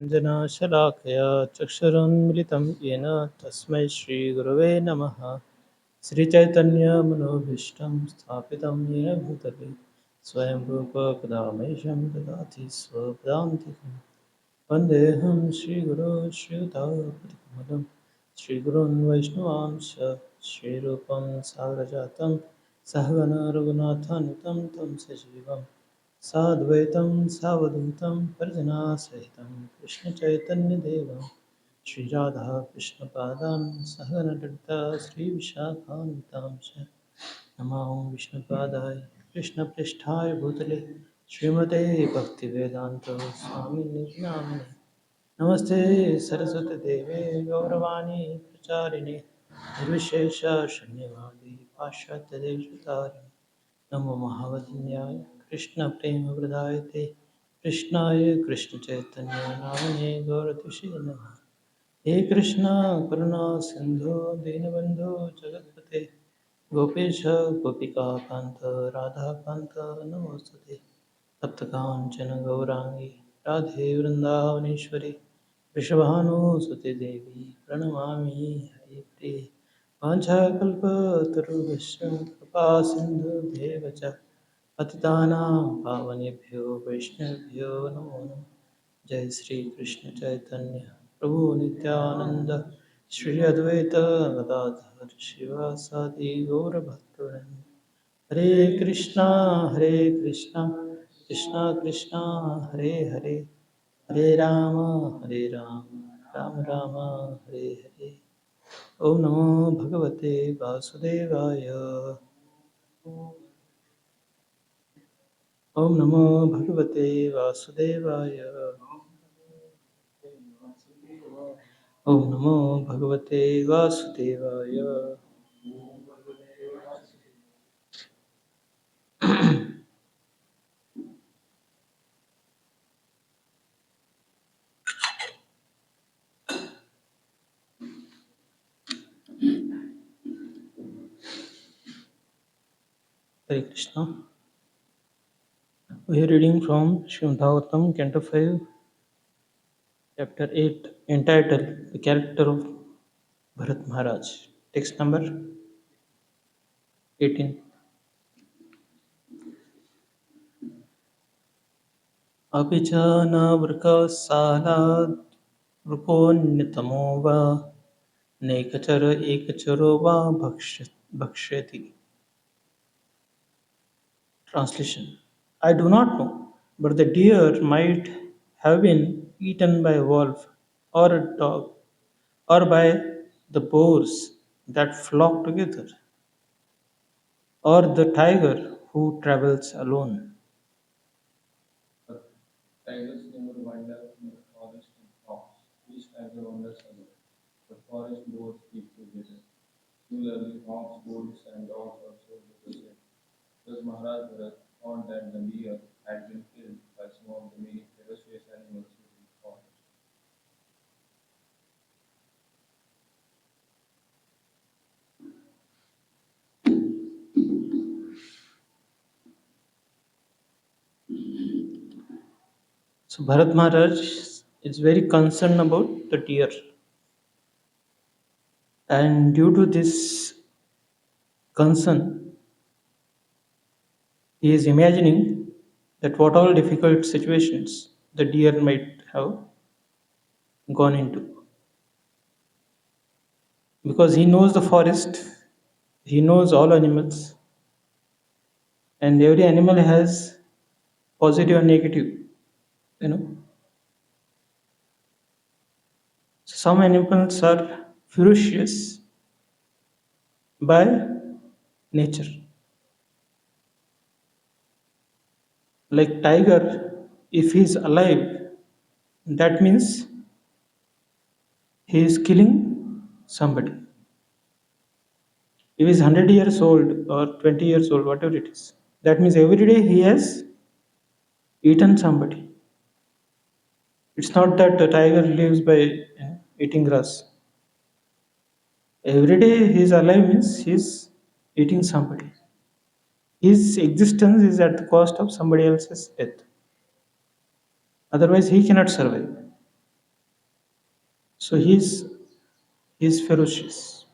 जनाशलाकया चक्षुरुन्मिलितं येन तस्मै श्रीगुरवे नमः। श्रीचैतन्यमनोभीष्टं स्थापितं येन भूतले स्वयं रूपकदा मह्यं ददाति स्वपदान्तिकं। वन्देऽहं श्रीगुरो श्रीयुतापतिकमलं श्रीगुरून् वैष्णवांश्च श्रीरूपं साग्रजातं सहगण रघुनाथान्वितं तं सजीवं साद्वैतं सावधूतं परिजनासहितं कृष्णचैतन्यदेवं श्रीराधाकृष्णपादान् सहगणललिता श्रीविशाखान्वितां च नमो विष्णुपादाय कृष्णपृष्ठाय भूतले श्रीमते भक्तिवेदान्त स्वामिनिति नामिने नमस्ते सरस्वतीदेवे गौरवाणी प्रचारिणे निर्विशेषशून्यवादी पाश्चात्यदेशतारिणे नमो महावदन्याय कृष्णप्रेमप्रदायते कृष्णाय कृष्णचैतन्य नामिने गौरतिषे नमः। हे कृष्ण करुणा सिंधु दीनबंधु जगत्पते गोपेश गोपिकाकान्त राधाकान्त नमोस्तुते तप्तकाञ्चन गौराङ्गी राधे वृन्दावनेश्वरी वृषभानुसुते देवी प्रणमामि हरिप्रिये वाञ्छाकल्पतरुभ्यश्च कृपासिन्धुभ्येव च पतितानां पावनेभ्यो वैष्णवेभ्यो नमो नमः। जय श्री कृष्ण चैतन्य प्रभु नित्यानंद श्री अद्वैत गदाधर शिवासादि गौरभक्तवृंद हरे कृष्णा कृष्णा कृष्णा हरे हरे हरे राम राम राम हरे हरे। ओम नमो भगवते वासुदेवाय। ओम नमो भगवते वासुदेवाय। ओम नमो भगवते वासुदेवाय। Hare Krishna. We are reading from Srimad Bhagavatam, Canto 5, Chapter 8, entitled The Character of Bharat Maharaj. Text number 18. अपि च न वृकसालाद् वृकोऽन्यतमो वा नैकचर एकचरो वा भक्ष्यति. Translation. I do not know, but the deer might have been eaten by a wolf or a dog, or by the boars that flock together, or the tiger who travels alone. But tigers never wind up in the forest and fox. Each tiger wanders alone. The forest boars keep together. Similarly, hawks, wolves, and dogs also do the same. Thus Maharaj Bharat found that the deer had been killed by some of the many ferocious animals within the forest. So Bharat Maharaj is very concerned about the deer. And due to this concern, he is imagining that what all difficult situations the deer might have gone into. Because he knows the forest, he knows all animals, and every animal has positive and negative, you know. Some animals are ferocious by nature. Like tiger, if he is alive, that means he is killing somebody. If he is 100 years old or 20 years old, whatever it is, that means every day he has eaten somebody. It's not that the tiger lives by eating grass. Every day he is alive means he is eating somebody. His existence is at the cost of somebody else's death. Otherwise, he cannot survive. So he's ferocious.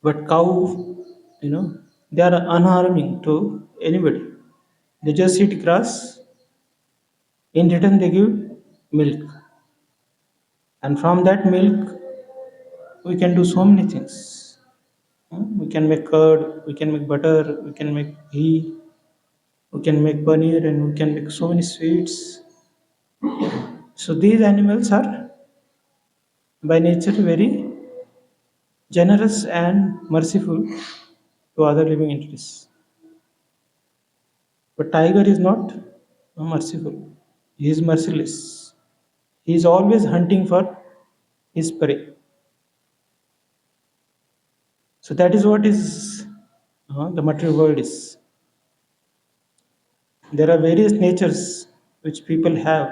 But cow, they are unharming to anybody. They just eat grass. In return, they give milk, and from that milk, we can do so many things. We can make curd, we can make butter, we can make ghee, we can make paneer, and we can make so many sweets. So these animals are by nature very generous and merciful to other living entities. But tiger is not merciful. He is merciless. He is always hunting for his prey. So that is what is the material world is. There are various natures which people have.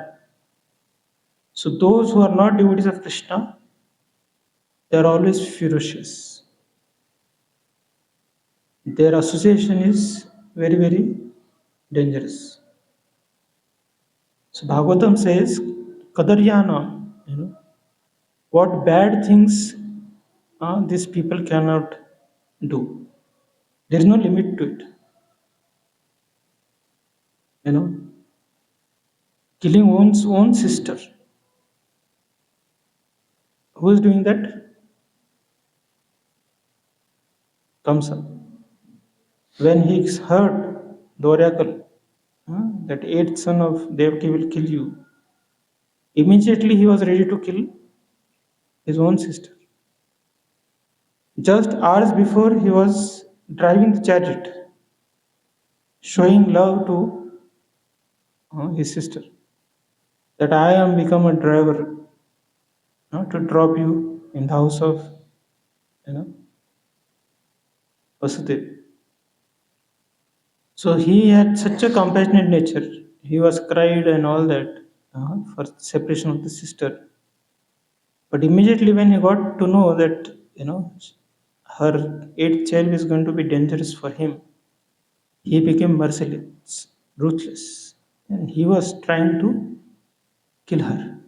So those who are not devotees of Krishna, they are always ferocious. Their association is very, very dangerous. So Bhagavatam says, Kadaryana, what bad things these people cannot do. There is no limit to it. You know, killing one's own sister. Who is doing that? Kamsa. When he heard the oracle that eighth son of Devaki will kill you, immediately he was ready to kill his own sister. Just hours before, he was driving the chariot, showing love to his sister. That I am become a driver to drop you in the house of you know Vasudev. So he had such a compassionate nature. He was cried and all that for separation of the sister. But immediately when he got to know that her eighth child is going to be dangerous for him, he became merciless, ruthless, and he was trying to kill her.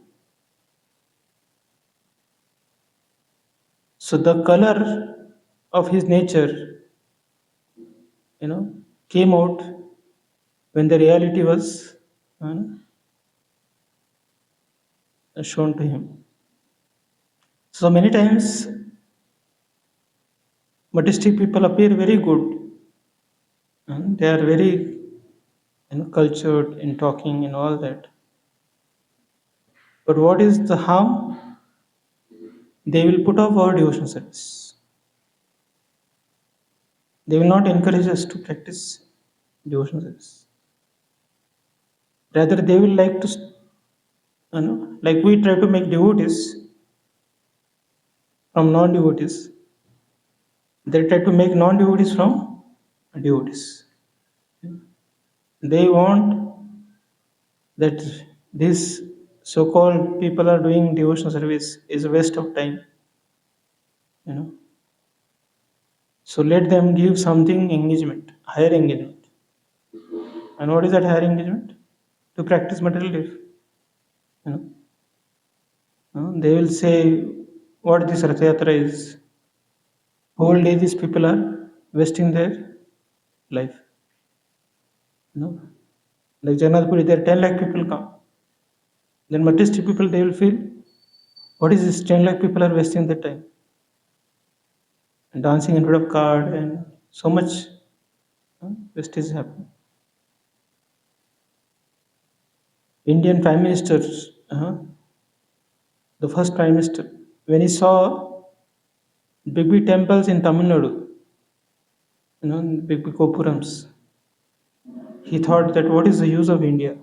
So the color of his nature, came out when the reality was shown to him. So many times, materialistic people appear very good, and they are very cultured in talking and all that. But what is the harm? They will put off our devotional service. They will not encourage us to practice devotional service. Rather, they will like to, like we try to make devotees from non-devotees. They try to make non-devotees from devotees. They want that this so-called people are doing devotional service is a waste of time. So let them give something engagement, higher engagement. And what is that higher engagement? To practice material life. They will say what this Rath Yatra is. Whole day these people are wasting their life. Like Jagannath there 10 lakh people come. Then materialistic people, they will feel, what is this 10 lakh people are wasting their time? And dancing in front of card and so much wastage happening. Indian Prime Minister, the first Prime Minister, when he saw big temples in Tamil Nadu, big gopurams, he thought that what is the use of India?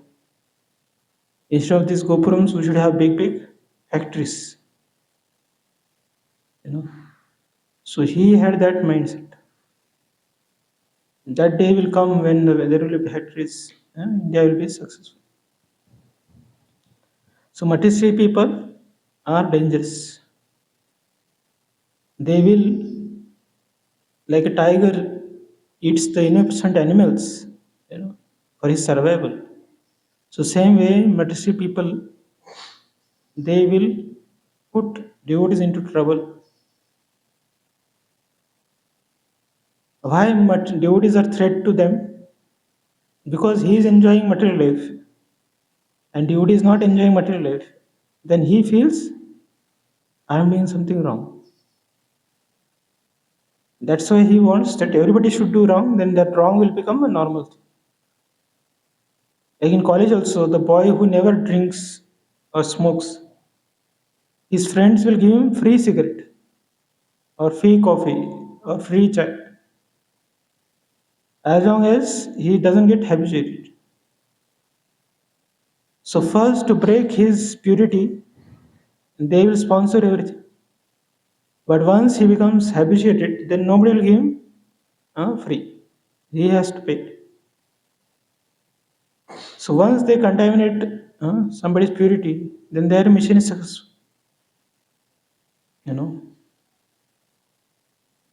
Instead of these gopurams, we should have big factories. So he had that mindset. That day will come when there will be factories, India will be successful. So materialistic people are dangerous. They will, like a tiger eats the innocent animals, for his survival. So same way, materialistic people they will put devotees into trouble. Why devotees are threat to them? Because he is enjoying material life and devotee is not enjoying material life. Then he feels I am doing something wrong. That's why he wants that everybody should do wrong, then that wrong will become a normal thing. Like in college also, the boy who never drinks or smokes, his friends will give him free cigarette or free coffee or free chai as long as he doesn't get habituated. So first to break his purity, they will sponsor everything. But once he becomes habituated, then nobody will give him free. He has to pay. So once they contaminate somebody's purity, then their mission is successful. You know.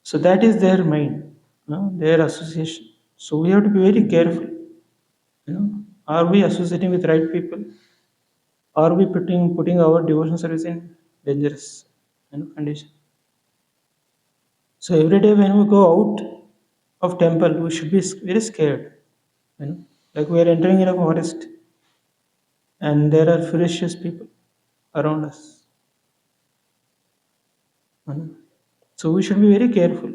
So that is their mind, their association. So we have to be very careful. Are we associating with right people? Are we putting our devotion service in dangerous condition? So every day when we go out of temple, we should be very scared. Like we are entering in a forest, and there are ferocious people around us. So we should be very careful.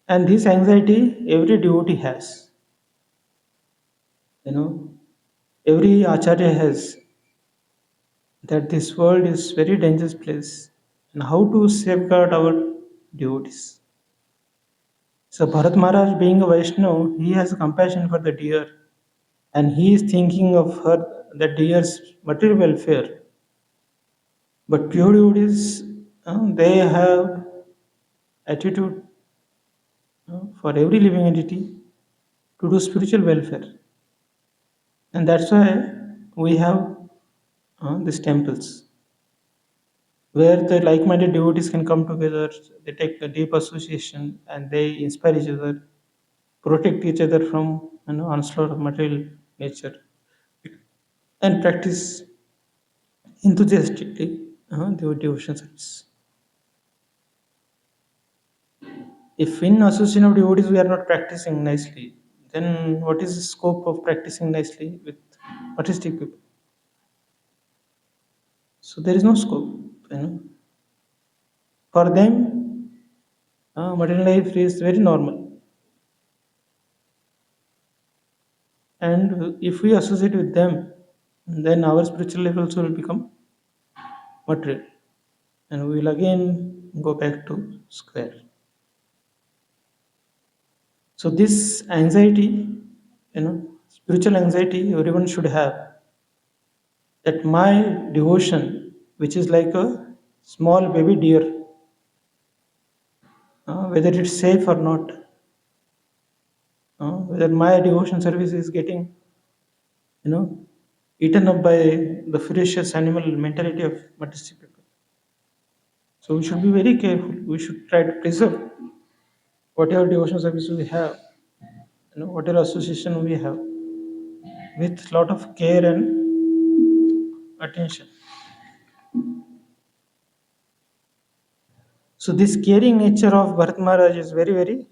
And this anxiety every devotee has. Every acharya has that this world is very dangerous place and how to safeguard our devotees. So Bharat Maharaj being a Vaishnava, he has compassion for the deer and he is thinking of the deer's material welfare. But pure devotees, they have attitude for every living entity to do spiritual welfare. And that's why we have these temples where the like-minded devotees can come together, they take a deep association and they inspire each other, protect each other from onslaught of material nature, and practice enthusiastically their devotion service. If in association of devotees we are not practicing nicely, then what is the scope of practicing nicely with artistic people? So there is no scope. For them, material life is very normal. And if we associate with them, then our spiritual life also will become material. And we will again go back to square. So this anxiety, spiritual anxiety everyone should have. That my devotion, which is like a small baby deer, whether it's safe or not, whether my devotion service is getting, eaten up by the ferocious animal mentality of materialistic people. So we should be very careful. We should try to preserve whatever devotion service we have, whatever association we have, with lot of care and attention. So this caring nature of Bharat Maharaj is very, very,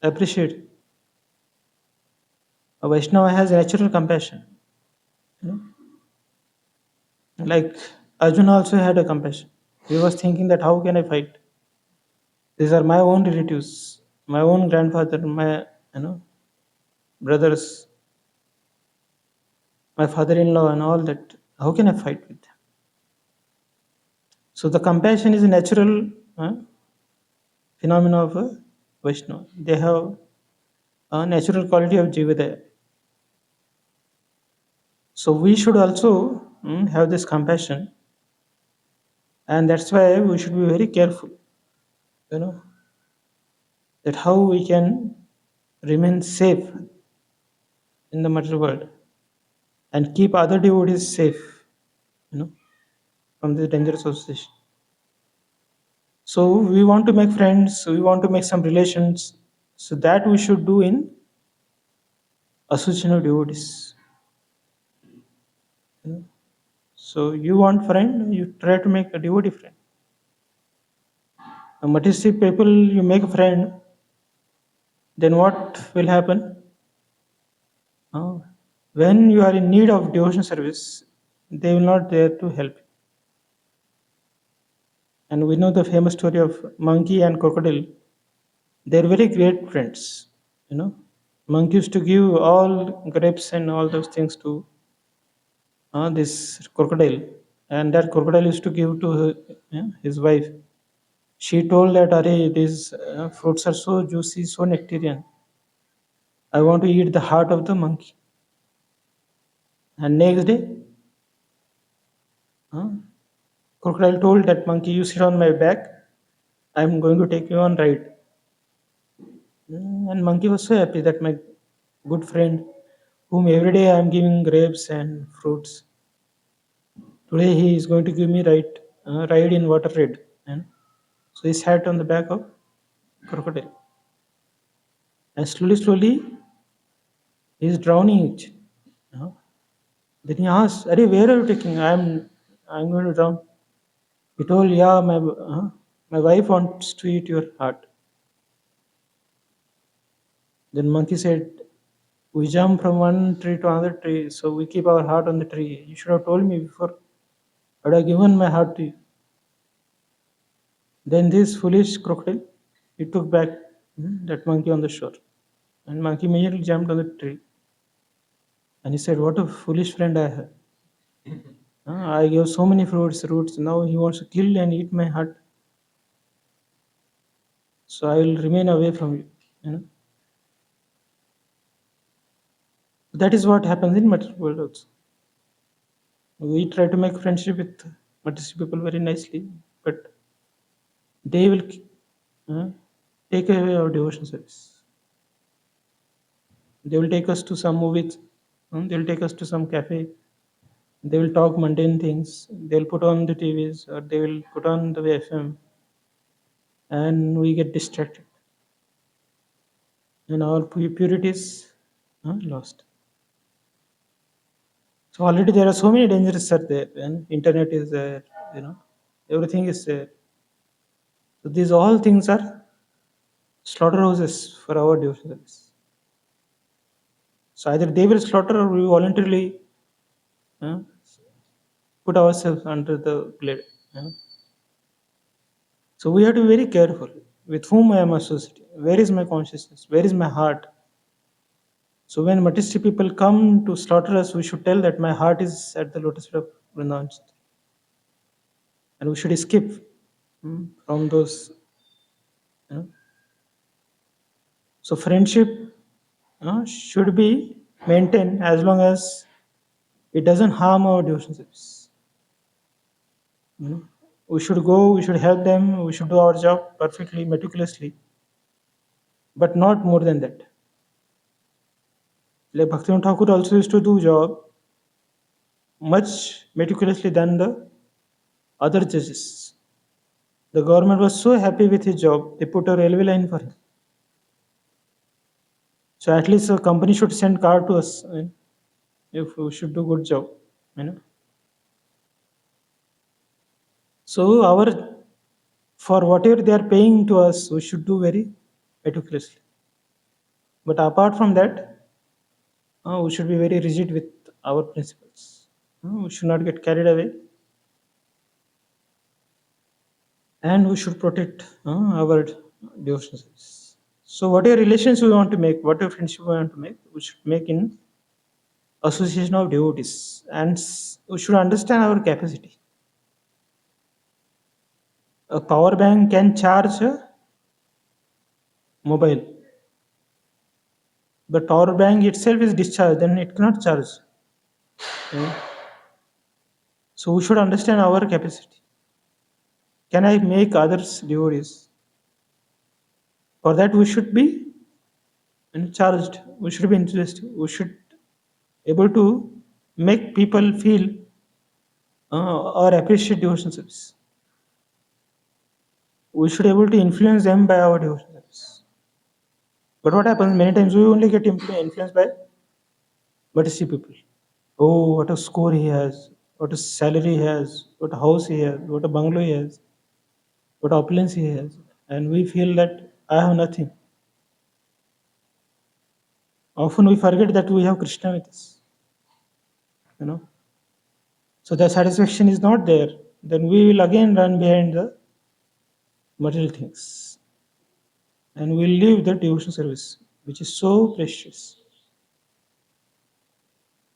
appreciated. A Vaishnava has natural compassion. Like Arjuna also had a compassion. He was thinking that how can I fight? These are my own relatives, my own grandfather, my brothers, my father-in-law, and all that. How can I fight with them? So the compassion is a natural phenomena of a Vaishnava. They have a natural quality of Jivadaya. So we should also have this compassion, and that's why we should be very careful, that how we can remain safe in the material world and keep other devotees safe, from this dangerous association. So we want to make friends, we want to make some relations, so that we should do in association of devotees. You know? So you want friend, you try to make a devotee friend. A materialistic people, you make a friend, then what will happen? When you are in need of devotion service, they will not there to help you. And we know the famous story of monkey and crocodile. They're very great friends. Monkey used to give all grapes and all those things to this crocodile, and that crocodile used to give to his wife. She told that, "Arey, these fruits are so juicy, so nectarian. I want to eat the heart of the monkey." And next day, uh, crocodile told that monkey, "You sit on my back. I'm going to take you on ride." And monkey was so happy that my good friend, whom every day I'm giving grapes and fruits, today he is going to give me ride in water ride. And so he sat on the back of crocodile. And slowly, he is drowning it. Then he asked, "Arey, where are you taking? I'm going to drown." He told, "Yeah, my wife wants to eat your heart." Then monkey said, "We jump from one tree to another tree, so we keep our heart on the tree. You should have told me before. I would have given my heart to you." Then this foolish crocodile, he took back that monkey on the shore. And monkey immediately jumped on the tree. And he said, "What a foolish friend I have. I gave so many roots. Now he wants to kill and eat my heart. So I will remain away from you." That is what happens in material world also. We try to make friendship with material people very nicely, but they will take away our devotion service. They will take us to some movies. They will take us to some cafe. They will talk mundane things. They will put on the TVs or they will put on the FM, and we get distracted, and our purity is lost. So already there are so many dangers are there, and internet is there. Everything is there. So these all things are slaughterhouses for our devotion service. So either they will slaughter or we voluntarily uh, put ourselves under the blade. So we have to be very careful with whom I am associating. Where is my consciousness? Where is my heart? So when materialistic people come to slaughter us, we should tell that my heart is at the lotus feet of Vrindavan. And we should escape from those. So friendship should be maintained as long as it doesn't harm our devotion service. We should go, we should help them, we should do our job perfectly, meticulously, but not more than that. Like Bhaktivinoda Thakur also used to do job much meticulously than the other judges. The government was so happy with his job, they put a railway line for him. So at least a company should send card to us if we should do good job. So for whatever they are paying to us, we should do very meticulously. But apart from that, we should be very rigid with our principles. We should not get carried away, and we should protect our devotion service. So whatever relations we want to make, whatever friendship we want to make, we should make in association of devotees, and we should understand our capacity. A power bank can charge a mobile, but power bank itself is discharged, then it cannot charge. So we should understand our capacity. Can I make others devotees? For that we should be charged. We should be interested. We should able to make people feel or appreciate devotion service. We should able to influence them by our devotion service. But what happens many times we only get influenced by materialistic people. Oh, what a score he has, what a salary he has, what a house he has, what a bungalow he has, what opulence he has. And we feel that I have nothing. Often we forget that we have Krishna with us. You know. So the satisfaction is not there. Then we will again run behind the material things. And we'll leave the devotion service, which is so precious.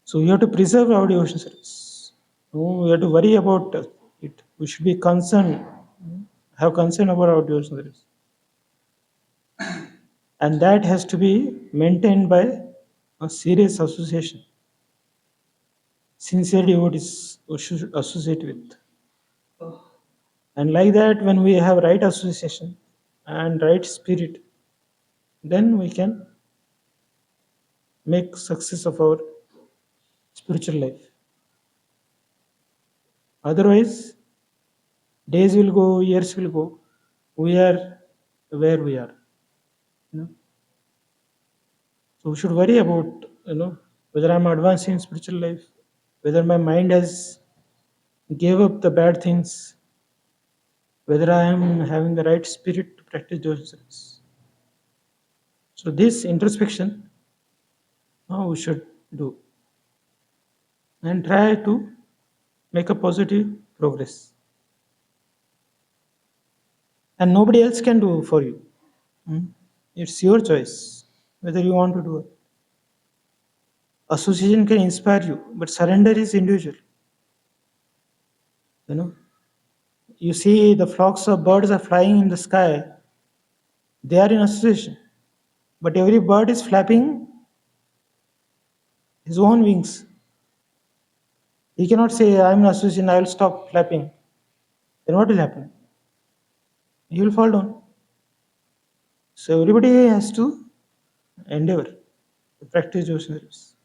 So we have to preserve our devotion service. We have to worry about it. We should be concerned, have concern about our devotion service. And that has to be maintained by a serious association. Sincere devotees we should associate with. And like that, when we have right association and right spirit, then we can make success of our spiritual life. Otherwise, days will go, years will go. We are where we are. You know? So we should worry about, whether I'm advancing in spiritual life, whether my mind has gave up the bad things, whether I am having the right spirit to practice those things. So this introspection we should do and try to make a positive progress. And nobody else can do for you. It's your choice whether you want to do it. Association can inspire you, but surrender is individual. You see the flocks of birds are flying in the sky. They are in association, but every bird is flapping his own wings. He cannot say, I'm in association, I will stop flapping. Then what will happen? He will fall down. So everybody has to endeavor to practice devotional service.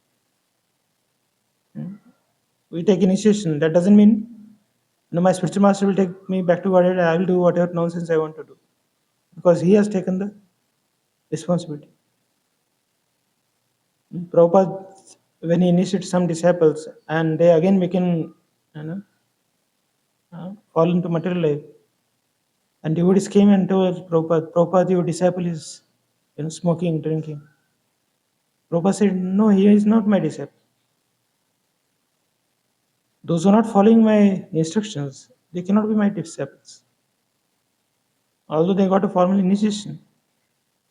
We take initiation. That doesn't mean my spiritual master will take me back to Godhead. I will do whatever nonsense I want to do, because he has taken the responsibility. Prabhupada, when he initiated some disciples and they again became fall into material life, and devotees came and told Prabhupada, your disciple is smoking, drinking. Prabhupada said, no, he is not my disciple. Those who are not following my instructions, they cannot be my disciples. Although they got a formal initiation.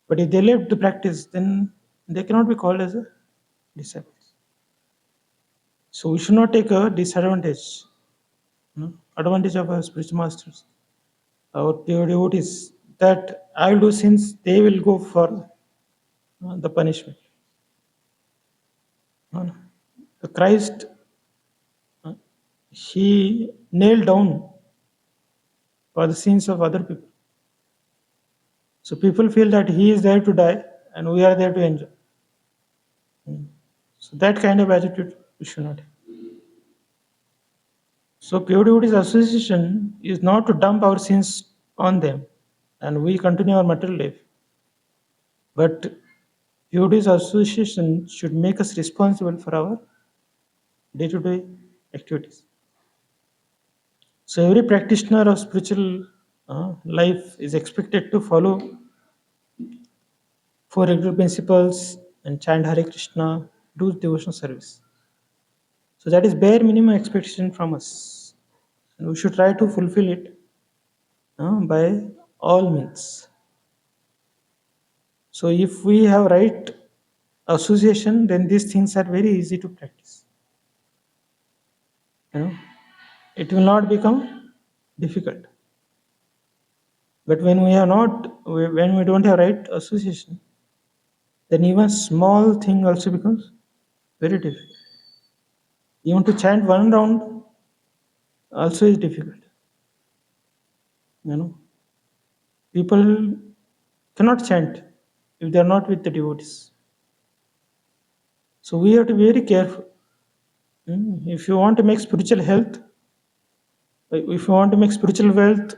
But if they left the practice, then they cannot be called as a disciples. So we should not take a disadvantage, advantage of our spiritual masters, our pure devotees, that I will do sins, they will go for the punishment. The Christ, he nailed down for the sins of other people. So people feel that he is there to die and we are there to enjoy. So that kind of attitude we should not have. So pure devotees association is not to dump our sins on them and we continue our material life. But pure devotees association should make us responsible for our day-to-day activities. So every practitioner of spiritual life is expected to follow four regular principles and chant Hare Krishna, do devotional service. So that is bare minimum expectation from us. And we should try to fulfill it by all means. So if we have right association, then these things are very easy to practice. It will not become difficult. But when we don't have right association, then even small thing also becomes very difficult. Even to chant one round also is difficult. People cannot chant if they are not with the devotees. So we have to be very careful. If you want to make spiritual health, if you want to make spiritual wealth,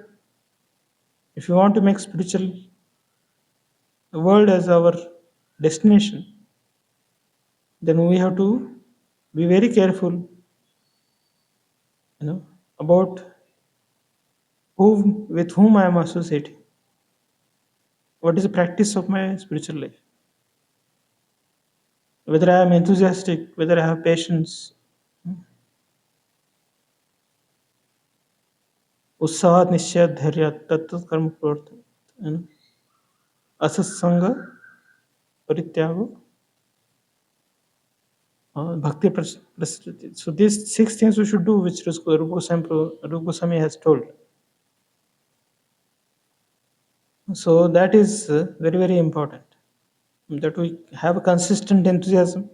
if you want to make spiritual world as our destination, then we have to be very careful, about with whom I am associating. What is the practice of my spiritual life? Whether I am enthusiastic, whether I have patience, उत्साह निश्चय धैर्य तत्व कर्म प्रवर्तन, असत्संग परित्याग, bhakti prasriti. So these 6 things we should do, which Rupa Goswami has told. So that is very, very important, that we have a consistent enthusiasm,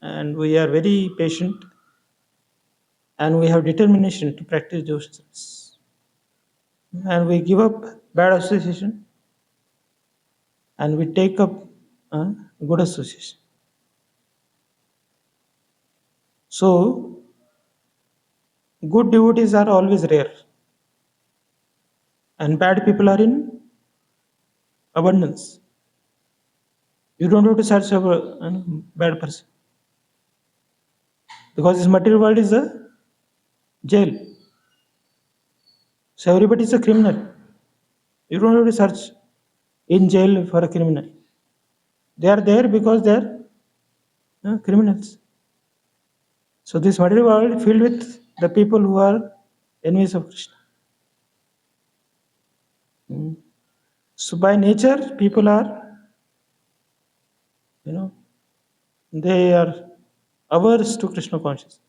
and we are very patient, and we have determination to practice devotion service, and we give up bad association, and we take up good association. So good devotees are always rare, and bad people are in abundance. You don't have to search for a bad person, because this material world is a jail. So everybody is a criminal. You don't have to search in jail for a criminal. They are there because they are criminals. So this material world filled with the people who are enemies of Krishna. So by nature, people are, they are averse to Krishna consciousness.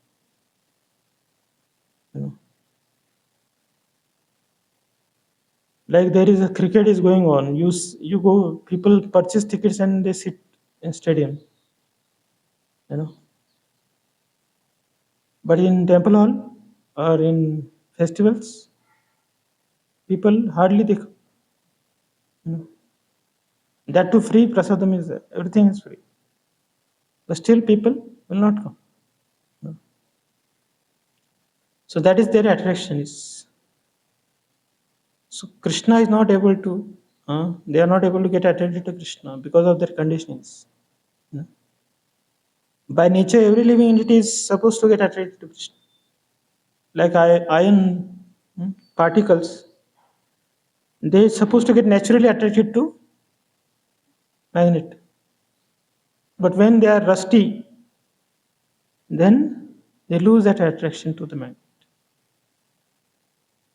Like there is a cricket is going on. You go, people purchase tickets and they sit in stadium. But in temple hall or in festivals, people hardly they come. That too free, prasadam is there. Everything is free. But still people will not come. So that is their attraction is. So Krishna is not able to, they are not able to get attracted to Krishna because of their conditionings. By nature, every living entity is supposed to get attracted to Krishna. Like iron particles, they are supposed to get naturally attracted to magnet. But when they are rusty, then they lose that attraction to the magnet.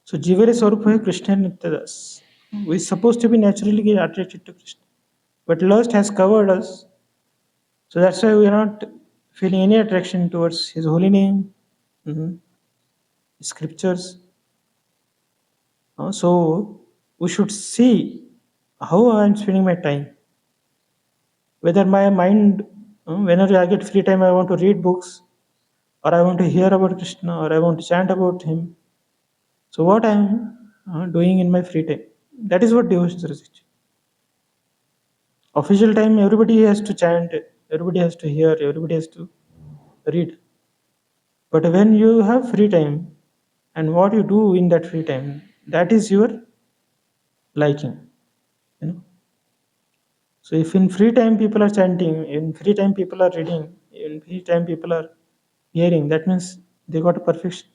So Jivare Swarupa hai Krishna Nityadas. We are supposed to be naturally get attracted to Krishna. But lust has covered us. So that's why we are not feeling any attraction towards His holy name, scriptures. So we should see how I am spending my time. Whether my mind, whenever I get free time, I want to read books, or I want to hear about Krishna, or I want to chant about Him. So what I am doing in my free time, that is what devotion service is. Official time, everybody has to chant, everybody has to hear, everybody has to read. But when you have free time, and what you do in that free time, that is your liking. So if in free time people are chanting, in free time people are reading, in free time people are hearing, that means they got a perfection.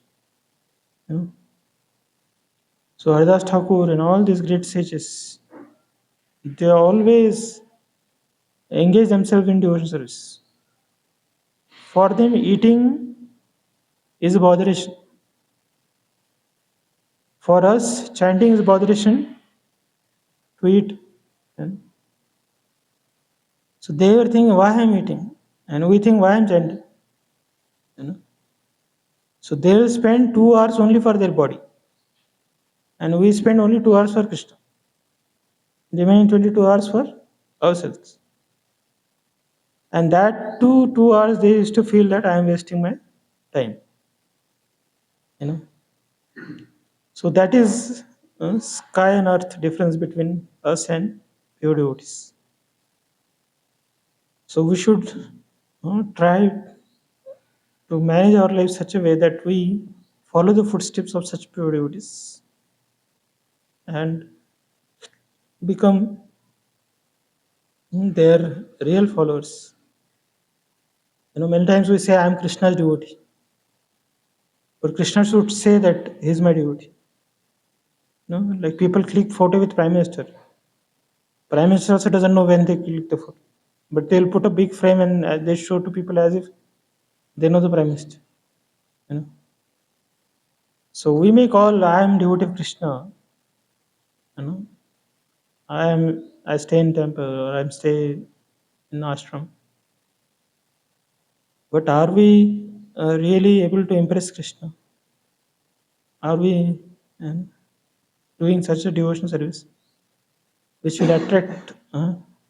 So Haridas Thakur and all these great sages, they always engage themselves in devotion service. For them, eating is a botheration. For us, chanting is botheration to eat. So they were thinking, why I'm eating? And we think, why I'm chanting? So they will spend 2 hours only for their body. And we spend only 2 hours for Krishna. The remaining 22 hours for ourselves. And that 2 hours they used to feel that I am wasting my time. So that is sky and earth difference between us and pure devotees. So we should try to manage our lives such a way that we follow the footsteps of such pure devotees and become their real followers. Many times we say, I am Krishna's devotee. But Krishna should say that he is my devotee. Like people click photo with Prime Minister. Prime Minister also doesn't know when they click the photo. But they'll put a big frame and they show to people as if they know the Prime Minister. So we may call, I am devotee of Krishna. I stay in temple or I stay in ashram. But are we really able to impress Krishna? Are we doing such a devotional service which will attract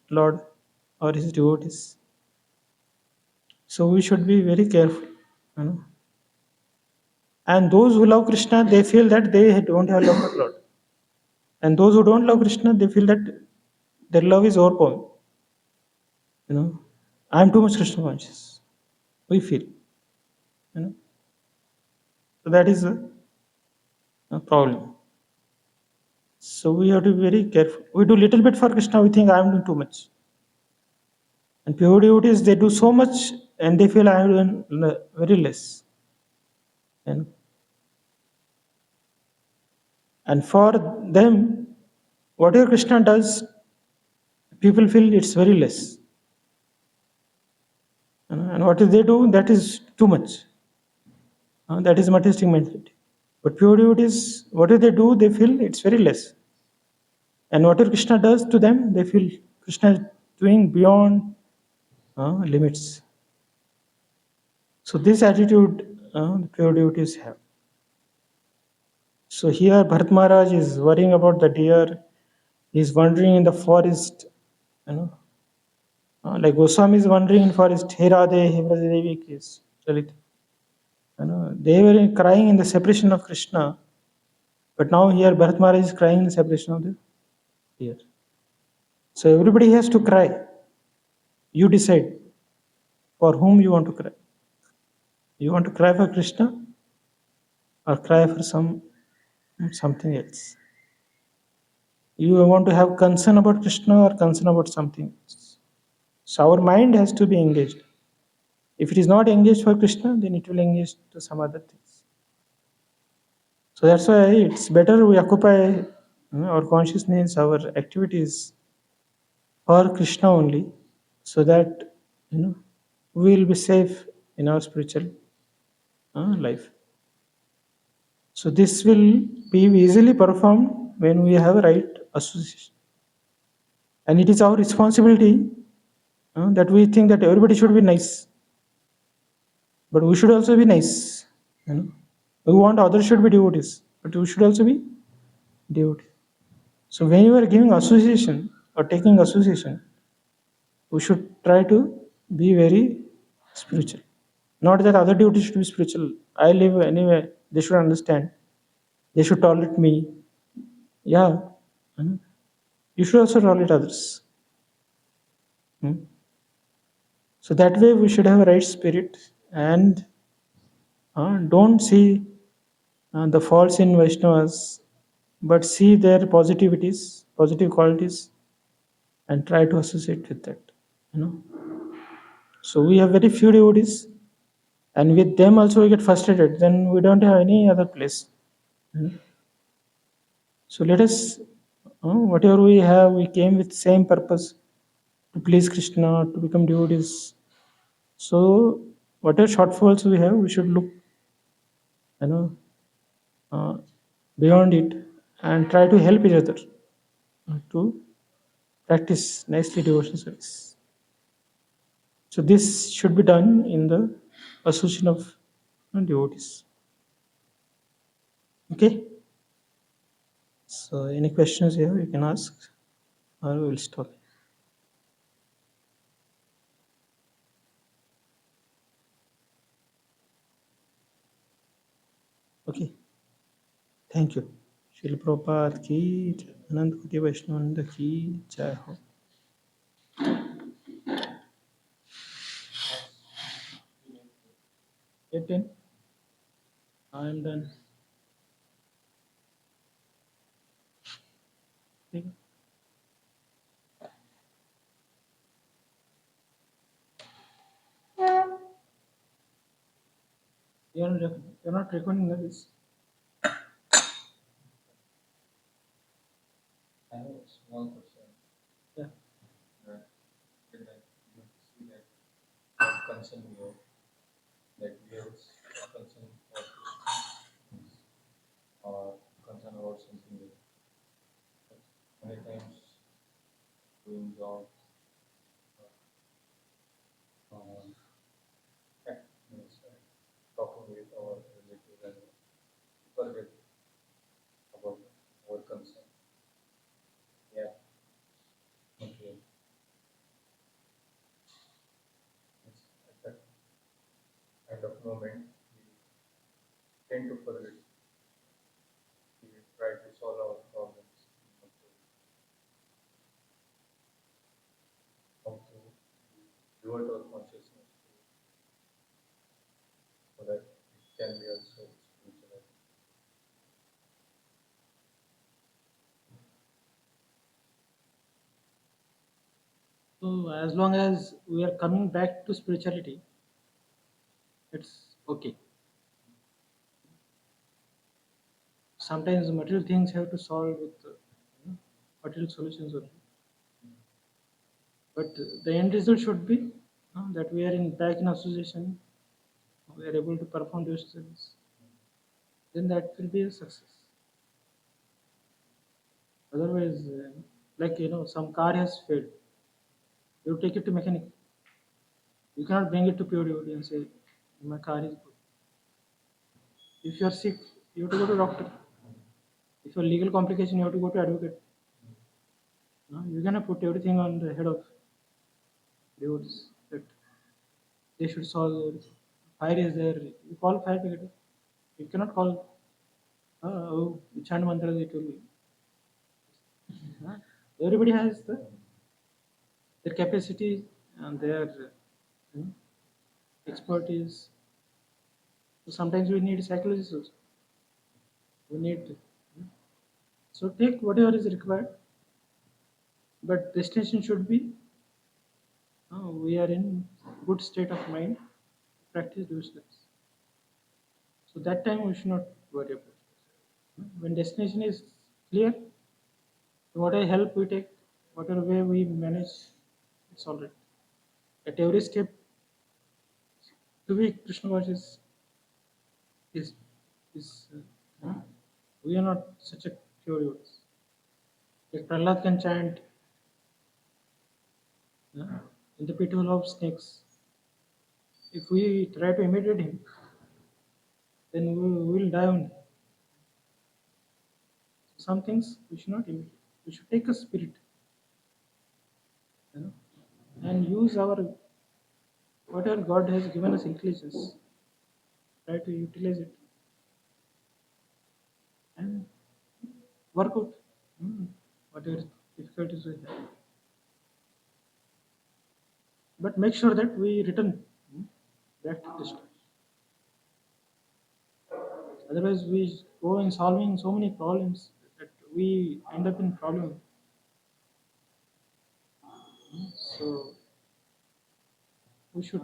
Lord or his devotees? So we should be very careful. And those who love Krishna, they feel that they don't have love for Lord. And those who don't love Krishna, they feel that their love is overpowering. I am too much Krishna conscious. We feel. So that is a problem. So we have to be very careful. We do little bit for Krishna, we think I am doing too much. And pure devotees, they do so much and they feel I am doing very less. And for them, whatever Krishna does, people feel it's very less. And what they do, that is too much. That is materialistic mentality. But pure devotees, whatever they do, they feel it's very less. And whatever Krishna does to them, they feel Krishna is doing beyond limits. So this attitude the pure devotees have. So here Bharat Maharaj is worrying about the deer. He is wandering in the forest. Like Goswami is wandering in forest. Hey Radhe, Hey Brajadevi Kis Lalit. They were crying in the separation of Krishna. But now here Bharat Maharaj is crying in the separation of the deer. So everybody has to cry. You decide for whom you want to cry. You want to cry for Krishna or cry for something else. You want to have concern about Krishna or concern about something else. So our mind has to be engaged. If it is not engaged for Krishna, then it will engage to some other things. So that's why it's better we occupy our consciousness, our activities for Krishna only, so that we will be safe in our spiritual life. So this will be easily performed when we have a right association. And it is our responsibility that we think that everybody should be nice. But we should also be nice. We want others should be devotees, but we should also be devotee. So when you are giving association or taking association, we should try to be very spiritual. Not that other devotees should be spiritual. I live anyway. They should understand. They should tolerate me. Yeah. You should also tolerate others. So that way we should have a right spirit and don't see the faults in Vaishnavas, but see their positivities, positive qualities, and try to associate with that. So we have very few devotees, and with them also we get frustrated. Then we don't have any other place. So let us, whatever we have, we came with same purpose to please Krishna, to become devotees. So whatever shortfalls we have, we should look, uh, beyond it and try to help each other to practice nicely devotional service. So this should be done in the association of devotees. Okay. So any questions here you can ask, or we will stop. Okay. Thank you. Shri Prabhupada ki jai. Anand Kuti Vaishnavanda ki jai ho. 18. I am done. Okay. You're not recording this. I have a small question. Yeah. That when I you see that what concern we have, that we have concern for Krishna or concern about something else. But many times doing job, uh, means talking with our relatives and forget about our concern. Yeah, okay. It's at that kind of moment we tend to forget. We try to solve our problems, not to how to divert our consciousness so that it can be also spiritual. So as long as we are coming back to spirituality, it's okay. Sometimes material things have to solve with material solutions only. But the end result should be that we are in back in association, we are able to perform those service. Then that will be a success. Otherwise, like some car has failed, you take it to mechanic. You cannot bring it to pure devotee and say my car is good. If you are sick, you have to go to doctor. If you have legal complication, you have to go to advocate. No, you cannot put everything on the head of devotees that they should solve everything. Fire is there. You call fire brigade. You cannot call chant mantra. It will be. Everybody has their capacity and their expertise. So sometimes we need psychologists also. We need so take whatever is required, but destination should be we are in good state of mind. Practice those steps. So that time we should not worry about it. When destination is clear, whatever help we take, whatever way we manage, it's all right. At every step, to be Krishna conscious is is we are not such a pure yours. Like Prahlad can chant in the pit hole of snakes. If we try to imitate him, then we will die only. Some things we should not imitate. We should take a spirit, you know, and use our whatever God has given us intelligence. Try to utilize it and work out whatever difficulties we have. But make sure that we return back to Krishna. Otherwise, we go in solving so many problems that we end up in problem. So we should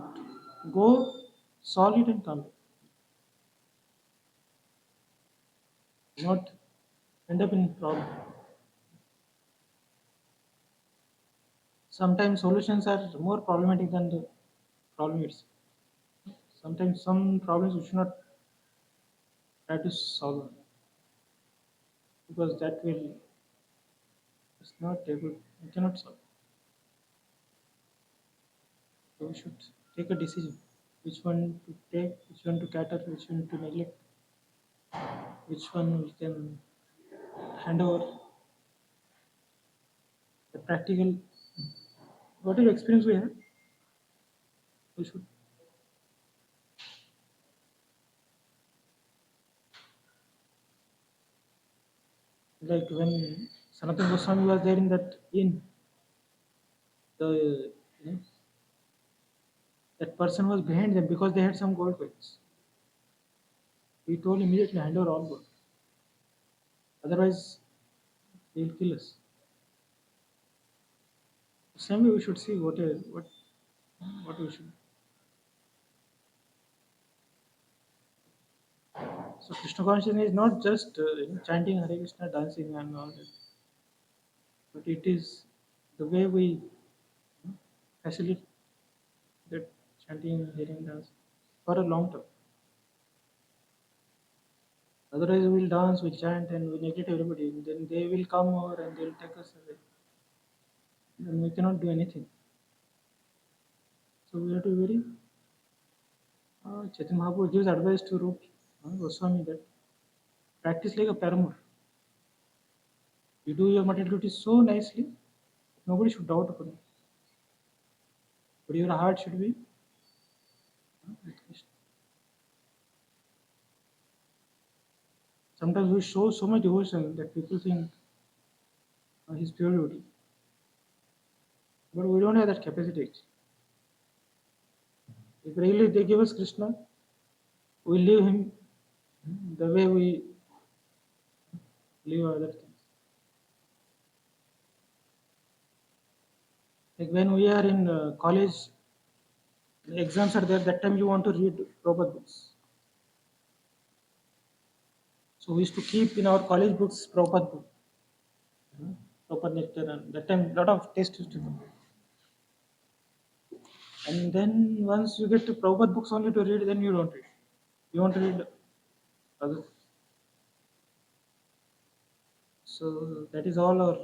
go solve it and come back, not end up in problem. Sometimes solutions are more problematic than the problem itself. Sometimes some problems we should not try to solve because that will it's not able we cannot solve. So we should take a decision which one to take, which one to cater, which one to neglect, which one we can hand over the practical whatever experience we have, we should like when Sanatana Goswami was there in that inn, the that person was behind them because they had some gold coins. He told immediately hand over all gold. Otherwise they'll kill us. Same way we should see what we should So Krishna consciousness is not just chanting Hare Krishna, dancing and all that, but it is the way we facilitate that chanting, hearing, dance for a long term. Otherwise, we'll dance, we'll chant, and we neglect everybody. Then they will come over and they'll take us away. Then we cannot do anything. So we have to be very. Chaitanya Mahaprabhu gives advice to Rup Goswami that practice like a paramour. You do your material duty so nicely, nobody should doubt upon you. But your heart should be with Krishna. Sometimes we show so much devotion that people think he's pure devotee. But we don't have that capacity. If really they give us Krishna, we leave him the way we leave other things. Like when we are in college, the exams are there, that time you want to read Prabhupada books. So we used to keep in our college books Prabhupada book, Prabhupada nectar, and that time lot of tests used to come. And then once you get to Prabhupada books only to read, then you don't read. You want to read other. So that is all our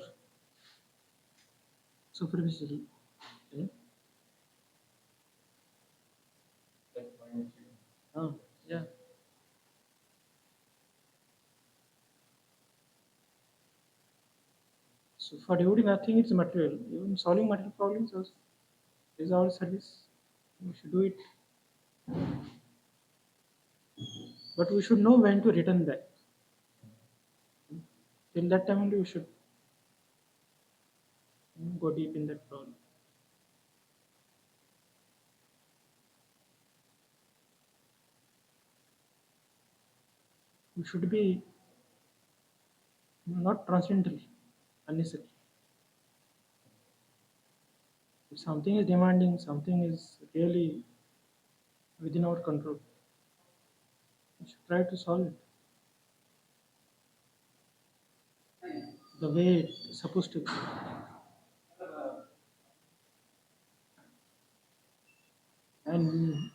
superficial. Yeah. That mind freedom. Yeah. So for devotee, nothing is material. Even solving material problems is our service. We should do it, but we should know when to return back. Till that time only we should go deep in that problem. We should be not transcendental, unnecessary. If something is demanding, something is really within our control, we should try to solve it the way it's supposed to be. And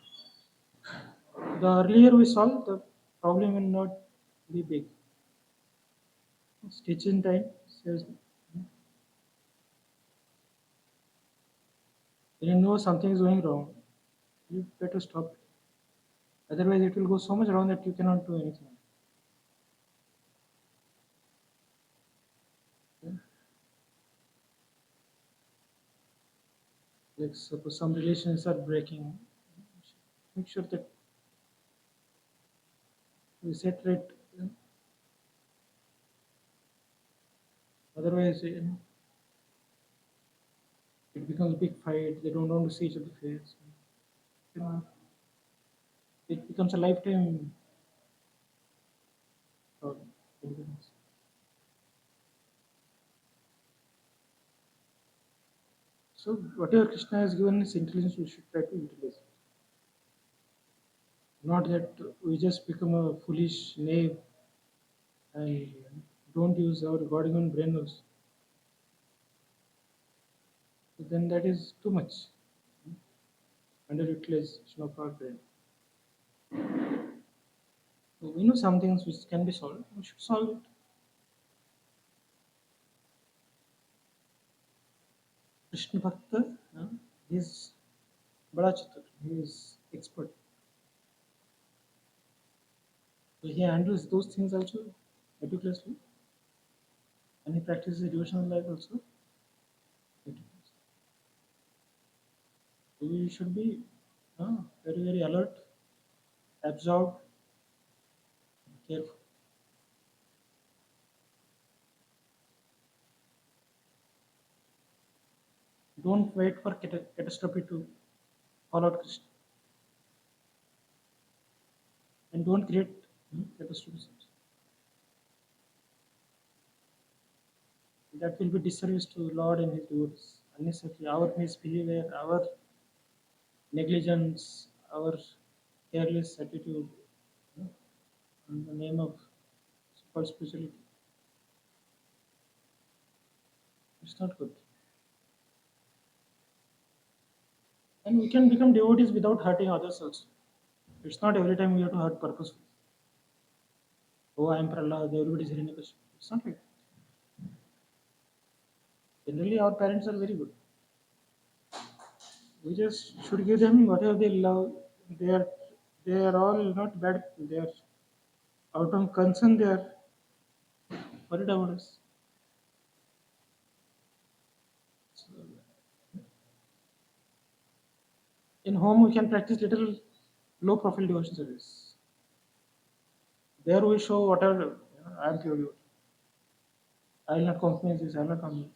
the earlier we solve, the problem will not be big. Stitch in time saves. When you know something is going wrong, you better stop it. Otherwise, it will go so much wrong that you cannot do anything. Yeah. Like suppose some relations are breaking, make sure that we set right. Otherwise, it becomes a big fight. They don't want to see each other face. You know, it becomes a lifetime problem. So whatever Krishna has given us intelligence, we should try to utilize it. Not that we just become a foolish knave and don't use our God-given brain also. So then that is too much underutilization of our brain. So we know some things which can be solved. We should solve it. Krishna Bhakta, he is Bada Chatur, he is expert. So he handles those things also meticulously, and he practices devotional life also meticulously. So we should be very, very alert, absorbed, careful. Don't wait for catastrophe to call out Krishna, and don't create catastrophes. That will be disservice to Lord and His devotees. Unnecessarily, our misbehavior, our negligence, our careless attitude in the name of super spirituality. It's not good. And we can become devotees without hurting others also. It's not every time we have to hurt purposefully. Oh, I am Prahlad, everybody is Hiranyakashipu. It's not like that. Generally, our parents are very good. We just should give them whatever they love. They are, they are all not bad. They are out of concern. They are worried about us. So, in home, we can practice little low-profile devotion service. There we show whatever I am pure devotee. I will not compromise this. I will not compromise.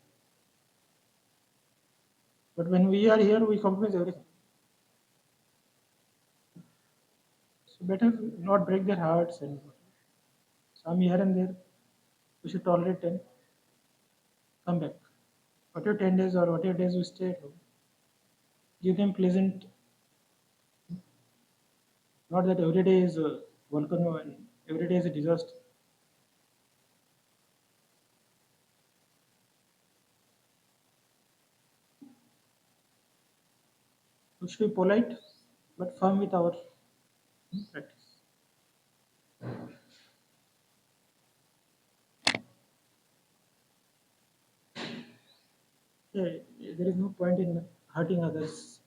But when we are here, we compromise everything. So better not break their hearts and some here and there. We should tolerate 10. Come back. Whatever 10 days or whatever days we stay at home, give them pleasant. Not that every day is a volcano and every day is a disaster. We should be polite but firm with our practice. Yeah, there is no point in hurting others.